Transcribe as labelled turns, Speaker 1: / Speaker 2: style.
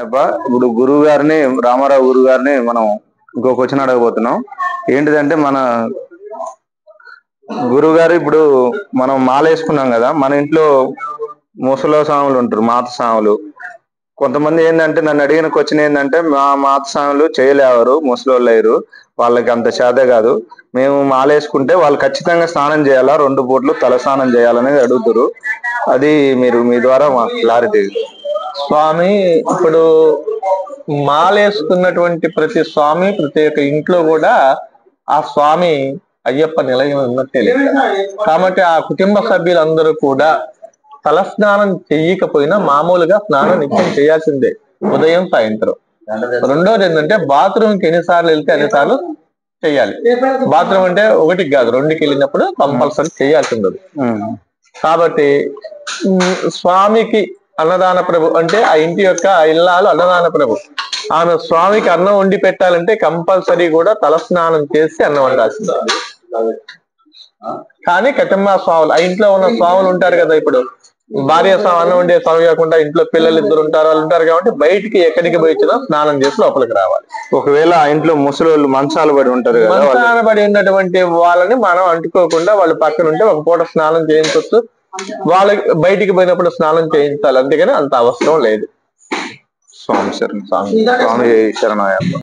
Speaker 1: అబ్బా ఇప్పుడు గురువు గారిని రామారావు గురువు గారిని మనం ఇంకో క్వశ్చన్ అడగబోతున్నాం. ఏంటిదంటే మన గురువు గారు ఇప్పుడు మనం మాల వేసుకున్నాం కదా, మన ఇంట్లో ముసలో స్వాములు ఉంటారు, మాత స్వాములు. కొంతమంది ఏంటంటే నన్ను అడిగిన క్వశ్చన్ ఏంటంటే, మా మాత స్వాములు చేయలేవారు, ముసలోళ్ళు అయ్యారు, వాళ్ళకి అంత చేత కాదు, మేము మాల వేసుకుంటే వాళ్ళు ఖచ్చితంగా స్నానం చేయాలా, 2 పూట్లు తల స్నానం చేయాలనేది అడుగుతారు. అది మీరు మీ ద్వారా మాకు క్లారిటీ.
Speaker 2: స్వామి ఇప్పుడు మాలేసుకున్నటువంటి ప్రతి స్వామి ప్రతి ఒక్క ఇంట్లో కూడా ఆ స్వామి అయ్యప్ప నిలయం ఉన్నట్టే లెక్క. కాబట్టి ఆ కుటుంబ సభ్యులందరూ కూడా తలస్నానం చెయ్యకపోయినా మామూలుగా స్నానం నిత్యం చేయాల్సిందే, ఉదయం సాయంత్రం. రెండోది ఏంటంటే బాత్రూమ్కి ఎన్నిసార్లు వెళ్తే అన్నిసార్లు చెయ్యాలి. బాత్రూమ్ అంటే ఒకటికి కాదు, 2కి వెళ్ళినప్పుడు కంపల్సరీ చేయాల్సింది. కాబట్టి స్వామికి అన్నదాన ప్రభు అంటే ఆ ఇంటి యొక్క ఇల్లాలు అన్నదాన ప్రభు. ఆమె స్వామికి అన్నం వండి పెట్టాలంటే కంపల్సరీ కూడా తలస్నానం చేసి అన్నం వండాల్సింది. కానీ కటిమ్మ స్వాములు, ఆ ఇంట్లో ఉన్న స్వాములు ఉంటారు కదా, ఇప్పుడు భార్య అన్నం వండే స్వామి కాకుండా ఇంట్లో పిల్లలు 2 ఉంటారు, వాళ్ళు ఉంటారు కాబట్టి బయటికి ఎక్కడికి పోయినా స్నానం చేసి లోపలికి రావాలి.
Speaker 1: ఒకవేళ ఆ ఇంట్లో ముసలోళ్ళు మంచాలు పడి ఉంటారు,
Speaker 2: మంచాన పడి ఉన్నటువంటి వాళ్ళని మనం అంటుకోకుండా వాళ్ళు పక్కన ఉంటే ఒక పూట స్నానం చేయించవచ్చు, వాళ్ళకి బయటికి పోయినప్పుడు స్నానం చేయించాలి, అంతేగాని అంత అవసరం లేదు.
Speaker 1: స్వామి శరణం. స్వామి శరణం.